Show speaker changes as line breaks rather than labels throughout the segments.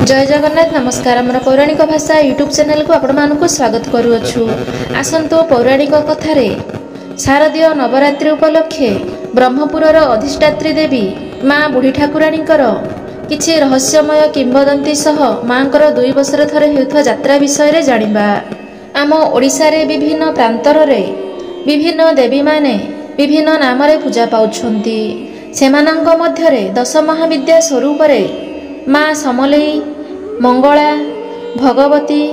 जय जगन्नाथ नमस्कार आम पौराणिक भाषा यूट्यूब चैनल को आपण मानक स्वागत करुअछु। आसंतु पौराणिक कथारे शारदीय नवरात्रि उपलक्षे ब्रह्मपुरर अधिष्ठात्री देवी माँ बुढ़ी ठाकुराणीकर किछि रहस्यमय किंवदंती सह माँकर 2 वर्षर थरे हेउथवा यात्रा विषय जानिबा। आम ओडिशा रे विभिन्न प्रांतर रे विभिन्न देवी माने विभिन्न नाम रे पूजा पाउछंती। सेमानंक मध्यरे 10 महाविद्या स्वरूप रे माँ समलेई, मंगला, भगवती,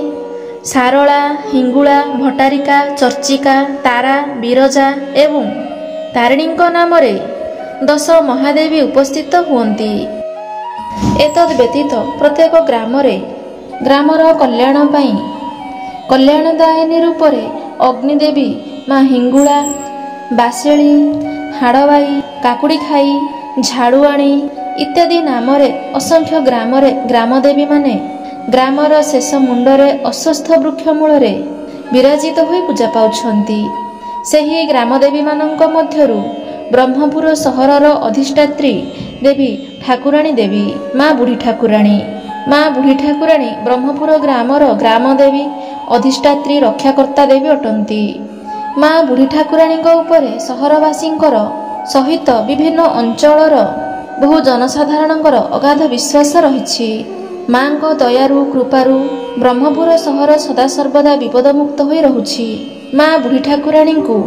सारला, हिंगुला, भट्टारिका, चर्चिका, तारा, बिरजा एवं तारिणींक नाम रे 10 महादेवी उपस्थित हुअन्ति। एतद व्यतीत प्रत्येक ग्रामर कल्याण पाई कल्याणदायिनी रूप रे अग्निदेवी माँ हिंगुला, बासेली, हाड़बाई, काकुड़ी खाई, झाड़ुआणी इत्यादि नाम रे असंख्य ग्रामदेवी माने ग्रामर शेष मुंडरे अस्वस्थ वृक्ष मूल रे विराजित होई पूजा पाउछंती। सेही ग्रामदेवी मानंक मध्यरु ब्रह्मपुर सहरर अधिष्ठात्री देवी ठाकुराणी देवी माँ बुढ़ी ठाकुराणी। माँ बुढ़ी ठाकुराणी ब्रह्मपुर ग्रामर ग्रामदेवी अधिष्ठात्री रक्षाकर्ता देवी अटंती। माँ बुढ़ी ठाकुराणीक उपरे सहरवासींकर सहित विभिन्न अंचलर बहु जनसाधारणଙ୍କର अगाध विश्वास रहिछि। माँଙ୍କ दयारु कृपारु ब्रह्मपुर सहर सदासर्वदा विपदमुक्त होई रहुछि। माँ बुढ़ी ठाकुराणीଙ୍କୁ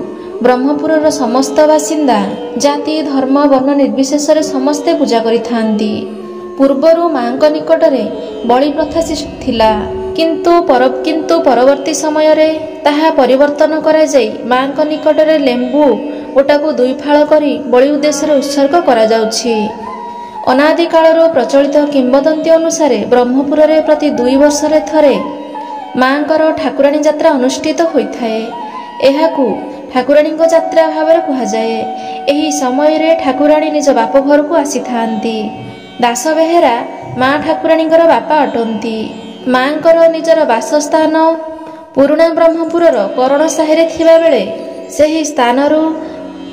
ब्रह्मपुरर समस्त बासिंदा जाति धर्म वर्ण निर्विशेष समस्ते पूजा करिथांती। पूर्वरु माँଙ୍କ निकटरे बलि प्रथा थिला, किंतु परवर्ती समय रे ताहा परिवर्तन करा जाई माँଙ୍କ निकटरे लेंबु गोटाକୁ 2 फाळ करी बलि उद्देश्य उत्सर्ग करा जाउछि। अनादि कालरो प्रचलित किंवदंती अनुसार ब्रह्मपुर रे प्रति 2 वर्षरे थरे माँकर ठाकुराणी यात्रा अनुष्ठित होइथाए। एहाकू ठाकुराणी यात्रा भाव कहा जाए। एही समय रे ठाकुराणी निज बाप घर को आसीथांती। दास बेहेरा माँ ठाकुराणीकर बापा अटंती। माँकर निजर बासस्थान पुराणा ब्रह्मपुरर करण साहिरे थिबा बेले सेही स्थानरू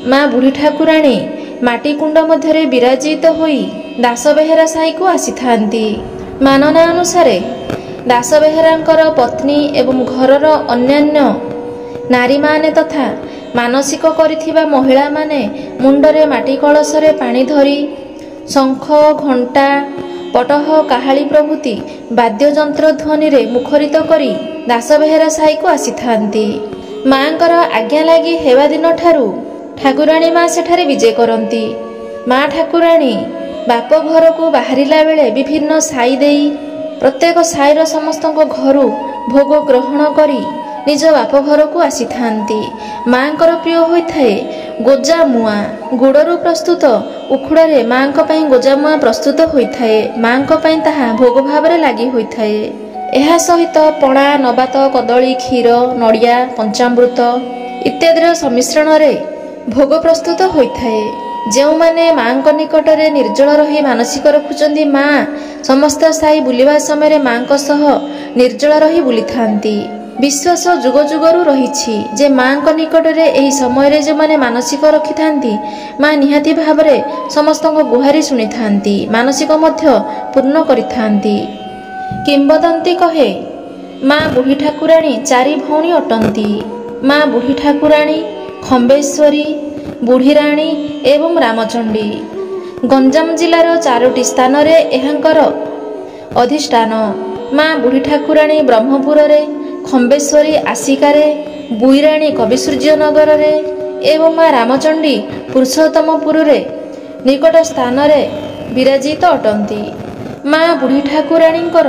माँ बुढ़ी ठाकुराणी माटी कुंड मध्यरे विराजित होई दास बेहेरा साई को आसीथांती। मानना अनुसारे दास बेहेरांकर पत्नी एवं घरर अन्यान्य नारी माने तथा मानसिक करिथिबा महिला माने मुंडरे माटी कलशरे पानी धरी शंख घंटा पटह काहाली प्रभृति वाद्ययंत्र ध्वनि रे मुखरित करी दास बेहेरा साई को आसीथांती। माँकर आज्ञा लागी हेवा दिन ठारू ठाकुराणी माँ सेठारे विजय करती। माँ ठाकुराणी बाप घर को बाहरिला बेले विभिन्न साई देई प्रत्येक साईर समस्त घरू भोग ग्रहण करी निज बाप घर को आसीथांती। माँकर प्रिय होइथाए गोजा मुआ गुड़रू प्रस्तुत उखुड़ारे माँक पई गोजा मुआ प्रस्तुत होइथाए। माँक पई ताहा भोग भावरे लागी होइथाए। एहा सहित पणा नबात कदली क्षीर नड़िया पंचामृत इत्यादिर सम्मिश्रण रे भोग प्रस्तुत होइथाए। जो माने माँक निकटरे निर्जल रही मानसिक रखुचंदी माँ समस्त साई बुलिबा समय माँक सह निर्जल रही बुलिथांती। विश्वास जुग जुगरू रहिछि जे माँक निकटरे एही समय रे जे माने मानसिक रखिथांती माँ निहाती भावरे समस्त गुहारी शुणिथांती, मानसिक मध्य पूर्ण करिथांती। किंवदंती कहे माँ बुढ़ी ठाकुराणी 4 भौणी अटंती। माँ बुढ़ी ठाकुराणी, खंबेश्वरी, बुढ़ीराणी एवं रामचंडी। गंजाम जिलार 4टी स्थान रे एहांकर अधिष्ठान। माँ बुढ़ी ठाकुराणी ब्रह्मपुर रे, खंबेश्वरी आसिकारे, बुईराणी कविसूर्य नगर रे एवं माँ रामचंडी पुरुषोत्तमपुर रे निकट स्थान रे विराजित अटंती। माँ बुढ़ी ठाकुराणींकर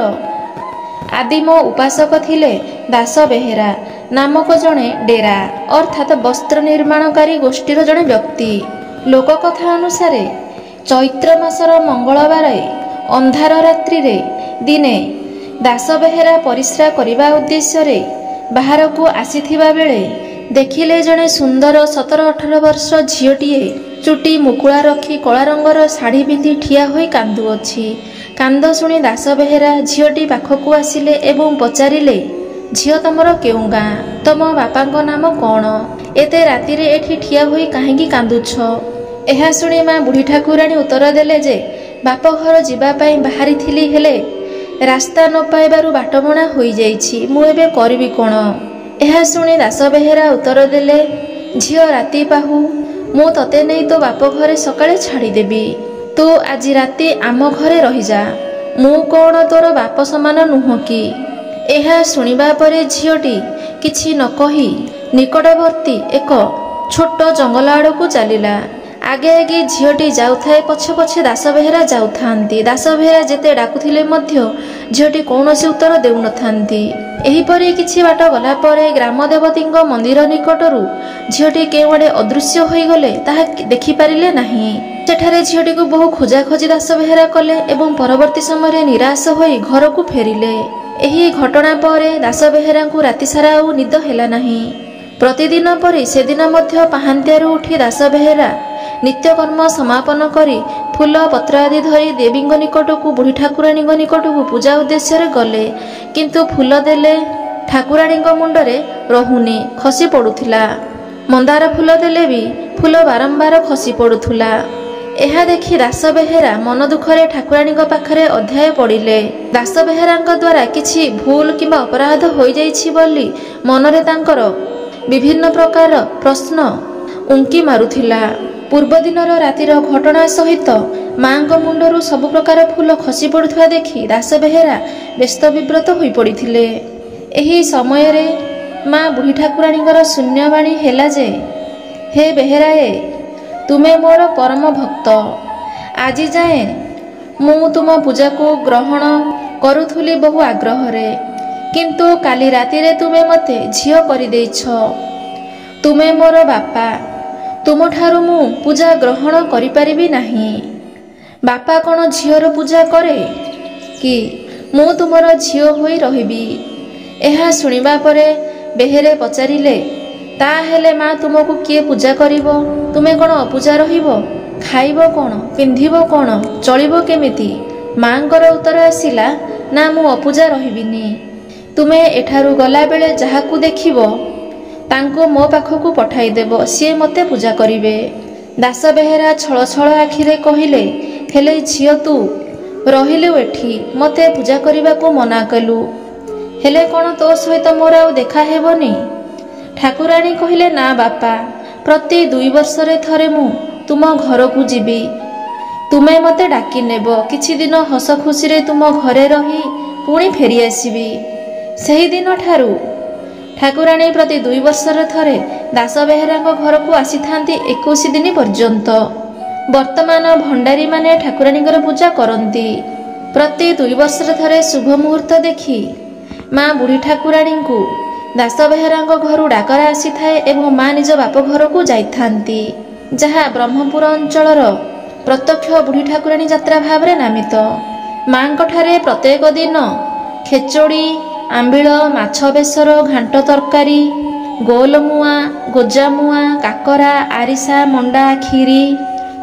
आदिम उपासक थिले दास बेहेरा नामक जड़े डेरा अर्थात वस्त्र निर्माणकारी गोष्ठीर जड़े व्यक्ति। लोककथा अनुसार चैत्र मासर मंगलवार अंधार रात्रि रे दिने दास बेहेरा परिश्रा करिबा उद्देश्य रे बाहर को आसीथिबा बेले देखिले जड़े सुंदर 17-18 वर्ष झीटीए चुटी मुकुला रखी कला रंगर शाढ़ी पिंधि ठिया होई कांदुअछि। कांद शुणी दास बेहेरा झीटी पाखकू आसिले एवं पचारिले, झील तमर केउ गाँ, तम बापांक नाम कौन, एते राति रे एठी ठिया होई काहेकि कांदुछ। एहा शुणी माँ बुढ़ी ठाकुराणी उत्तर देले जे बाप घर जीवा पाई बाहरी थिली हेले ରାସ୍ତା ନ ପାଇବାରୁ ବାଟବଣା ହୋଇଯାଇଛି। ମୁଁ ଏବେ କରିବି କ'ଣ? ଏହା ଶୁଣି ଦାସ ବେହେରା ଉତ୍ତର ଦେଲେ, ଝିଅ ରାତି ପାହୁ ମୁଁ ତତେ ନେଇ ତୋ ବାପ ଘରେ ସକାଳେ ଛାଡ଼ିଦେବି। ତୁ ଆଜି ରାତି ଆମ ଘରେ ରହିଯା। ମୁଁ କ'ଣ ତୋର ବାପ ସମାନ ନୁହଁ କି? ଏହା ଶୁଣିବା ପରେ ଝିଅଟି କିଛି ନ କହି ନିକଟବର୍ତ୍ତୀ ଏକ ଛୋଟ ଜଙ୍ଗଲ ଆଡ଼କୁ ଚାଲିଲା। ଆଗେ ଆଗେ ଝିଅଟି ଯାଉଥାଏ, ପଛେ ପଛେ ଦାସ ବେହେରା ଯାଉଥାନ୍ତି। ଦାସ ବେହେରା ଯେତେ ଡାକୁଥିଲେ ମଧ୍ୟ ଝିଅଟି କୌଣସି ଉତ୍ତର ଦେଉନଥାନ୍ତି। ଏହିପରି କିଛି ବାଟ ଗଲା ପରେ ଗ୍ରାମ ଦେବତୀଙ୍କ ମନ୍ଦିର ନିକଟରୁ ଝିଅଟି କେଉଁଆଡ଼େ ଅଦୃଶ୍ୟ ହୋଇଗଲେ ତାହା ଦେଖିପାରିଲେ ନାହିଁ। ସେଠାରେ ଝିଅଟିକୁ ବହୁ ଖୋଜାଖୋଜି ଦାସ ବେହେରା କଲେ ଏବଂ ପରବର୍ତ୍ତୀ ସମୟରେ ନିରାଶ ହୋଇ ଘରକୁ ଫେରିଲେ। ଏହି ଘଟଣା ପରେ ଦାସ ବେହେରାଙ୍କୁ ରାତିସାରା ଆଉ ନିଦ ହେଲା ନାହିଁ। ପ୍ରତିଦିନ ପରି ସେଦିନ ମଧ୍ୟ ପାହାନ୍ତିଆରୁ ଉଠି ଦାସ ବେହେରା ନିତ୍ୟକର୍ମ ସମାପନ କରି ଫୁଲ ପତ୍ର ଆଦି ଧରି ଦେବୀଙ୍କ ନିକଟକୁ ବୁଢ଼ୀ ଠାକୁରାଣୀଙ୍କ ନିକଟକୁ ପୂଜା ଉଦ୍ଦେଶ୍ୟରେ ଗଲେ। କିନ୍ତୁ ଫୁଲ ଦେଲେ ଠାକୁରାଣୀଙ୍କ ମୁଣ୍ଡରେ ରହୁନି, ଖସି ପଡ଼ୁଥିଲା। ମନ୍ଦାର ଫୁଲ ଦେଲେ ବି ଫୁଲ ବାରମ୍ବାର ଖସି ପଡ଼ୁଥିଲା। ଏହା ଦେଖି ଦାସ ବେହେରା ମନ ଦୁଃଖରେ ଠାକୁରାଣୀଙ୍କ ପାଖରେ ଅଧ୍ୟାୟ ପଡ଼ିଲେ। ଦାସ ବେହେରାଙ୍କ ଦ୍ୱାରା କିଛି ଭୁଲ କିମ୍ବା ଅପରାଧ ହୋଇଯାଇଛି ବୋଲି ମନରେ ତାଙ୍କର ବିଭିନ୍ନ ପ୍ରକାର ପ୍ରଶ୍ନ ଉଙ୍କି ମାରୁଥିଲା। ପୂର୍ବଦିନର ରାତିର ଘଟଣା ସହିତ ମାଙ୍କ ମୁଣ୍ଡରୁ ସବୁ ପ୍ରକାର ଫୁଲ ଖସି ପଡ଼ୁଥିବା ଦେଖି ଦାସ ବେହେରା ବ୍ୟସ୍ତ ବିବ୍ରତ ହୋଇପଡ଼ିଥିଲେ। ଏହି ସମୟରେ ମା ବୁଢ଼ୀ ଠାକୁରାଣୀଙ୍କର ଶୂନ୍ୟବାଣୀ ହେଲା ଯେ, ହେ ବେହେରାଏ, ତୁମେ ମୋର ପରମ ଭକ୍ତ। ଆଜି ଯାଏଁ ମୁଁ ତୁମ ପୂଜାକୁ ଗ୍ରହଣ କରୁଥିଲି ବହୁ ଆଗ୍ରହରେ, କିନ୍ତୁ କାଲି ରାତିରେ ତୁମେ ମୋତେ ଝିଅ କରିଦେଇଛ। ତୁମେ ମୋର ବାପା, ତୁମଠାରୁ ମୁଁ ପୂଜା ଗ୍ରହଣ କରିପାରିବି ନାହିଁ। ବାପା କ'ଣ ଝିଅର ପୂଜା କରେ କି? ମୁଁ ତୁମର ଝିଅ ହୋଇ ରହିବି। ଏହା ଶୁଣିବା ପରେ ବେହେରେ ପଚାରିଲେ, ତାହେଲେ ମା ତୁମକୁ କିଏ ପୂଜା କରିବ? ତୁମେ କ'ଣ ଅପୂଜା ରହିବ? ଖାଇବ କ'ଣ? ପିନ୍ଧିବ କ'ଣ? ଚଳିବ କେମିତି? ମାଙ୍କର ଉତ୍ତର ଆସିଲା, ନା ମୁଁ ଅପୂଜା ରହିବିନି। ତୁମେ ଏଠାରୁ ଗଲାବେଳେ ଯାହାକୁ ଦେଖିବ ତାଙ୍କୁ ମୋ ପାଖକୁ ପଠାଇଦେବ, ସିଏ ମୋତେ ପୂଜା କରିବେ। ଦାସ ବେହେରା ଛଳ ଛଳ ଆଖିରେ କହିଲେ, ହେଲେ ଝିଅ ତୁ ରହିଲୁ ଏଠି, ମୋତେ ପୂଜା କରିବାକୁ ମନା କଲୁ, ହେଲେ କ'ଣ ତୋ ସହିତ ମୋର ଆଉ ଦେଖା ହେବନି? ଠାକୁରାଣୀ କହିଲେ, ନା ବାପା, ପ୍ରତି 2 ବର୍ଷରେ ଥରେ ମୁଁ ତୁମ ଘରକୁ ଯିବି। ତୁମେ ମୋତେ ଡାକି ନେବ। କିଛି ଦିନ ହସ ଖୁସିରେ ତୁମ ଘରେ ରହି ପୁଣି ଫେରିଆସିବି। ସେହିଦିନ ଠାରୁ ଠାକୁରାଣୀ ପ୍ରତି 2 ବର୍ଷରେ ଥରେ ଦାସ ବେହେରାଙ୍କ ଘରକୁ ଆସିଥାନ୍ତି 21 ଦିନ ପର୍ଯ୍ୟନ୍ତ। ବର୍ତ୍ତମାନ ଭଣ୍ଡାରୀମାନେ ଠାକୁରାଣୀଙ୍କର ପୂଜା କରନ୍ତି। ପ୍ରତି 2 ବର୍ଷରେ ଥରେ ଶୁଭ ମୁହୂର୍ତ୍ତ ଦେଖି ମା ବୁଢ଼ୀ ଠାକୁରାଣୀଙ୍କୁ ଦାସ ବେହେରାଙ୍କ ଘରୁ ଡାକରା ଆସିଥାଏ ଏବଂ ମା ନିଜ ବାପ ଘରକୁ ଯାଇଥାନ୍ତି, ଯାହା ବ୍ରହ୍ମପୁର ଅଞ୍ଚଳର ପ୍ରତ୍ୟକ୍ଷ ବୁଢ଼ୀ ଠାକୁରାଣୀ ଯାତ୍ରା ଭାବରେ ନାମିତ। ମାଙ୍କଠାରେ ପ୍ରତ୍ୟେକ ଦିନ ଖେଚୋଡ଼ି, ଆମ୍ବିଳ, ମାଛ ବେସର, ଘାଣ୍ଟ ତରକାରୀ, ଗୋଲମୁଆଁ, ଗୋଜାମୁଆଁ, କାକରା, ଆରିସା, ମଣ୍ଡା, କ୍ଷୀରି,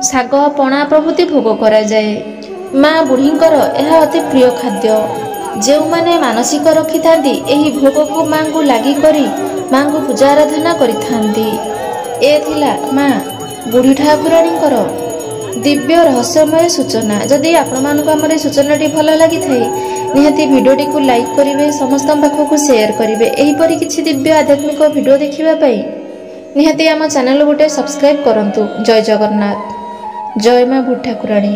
ଶାଗ, ପଣା ପ୍ରଭୃତି ଭୋଗ କରାଯାଏ। ମା ବୁଢ଼ୀଙ୍କର ଏହା ଅତି ପ୍ରିୟ ଖାଦ୍ୟ। ଯେଉଁମାନେ ମାନସିକ ରଖିଥାନ୍ତି ଏହି ଭୋଗକୁ ମାଙ୍କୁ ଲାଗି କରି ମାଙ୍କୁ ପୂଜା ଆରାଧନା କରିଥାନ୍ତି। ଏ ଥିଲା ମା ବୁଢ଼ୀ ଠାକୁରାଣୀଙ୍କର ଦିବ୍ୟ ରହସ୍ୟମୟ ସୂଚନା। ଯଦି ଆପଣମାନଙ୍କୁ ଆମର ଏହି ସୂଚନାଟି ଭଲ ଲାଗିଥାଏ, ନିହାତି ଭିଡ଼ିଓଟିକୁ ଲାଇକ୍ କରିବେ, ସମସ୍ତଙ୍କ ପାଖକୁ ସେୟାର କରିବେ। ଏହିପରି କିଛି ଦିବ୍ୟ ଆଧ୍ୟାତ୍ମିକ ଭିଡ଼ିଓ ଦେଖିବା ପାଇଁ ନିହାତି ଆମ ଚ୍ୟାନେଲ ଗୋଟେ ସବସ୍କ୍ରାଇବ୍ କରନ୍ତୁ। ଜୟ ଜଗନ୍ନାଥ। ଜୟ ମା ବୁଢ଼ୀ ଠାକୁରାଣୀ।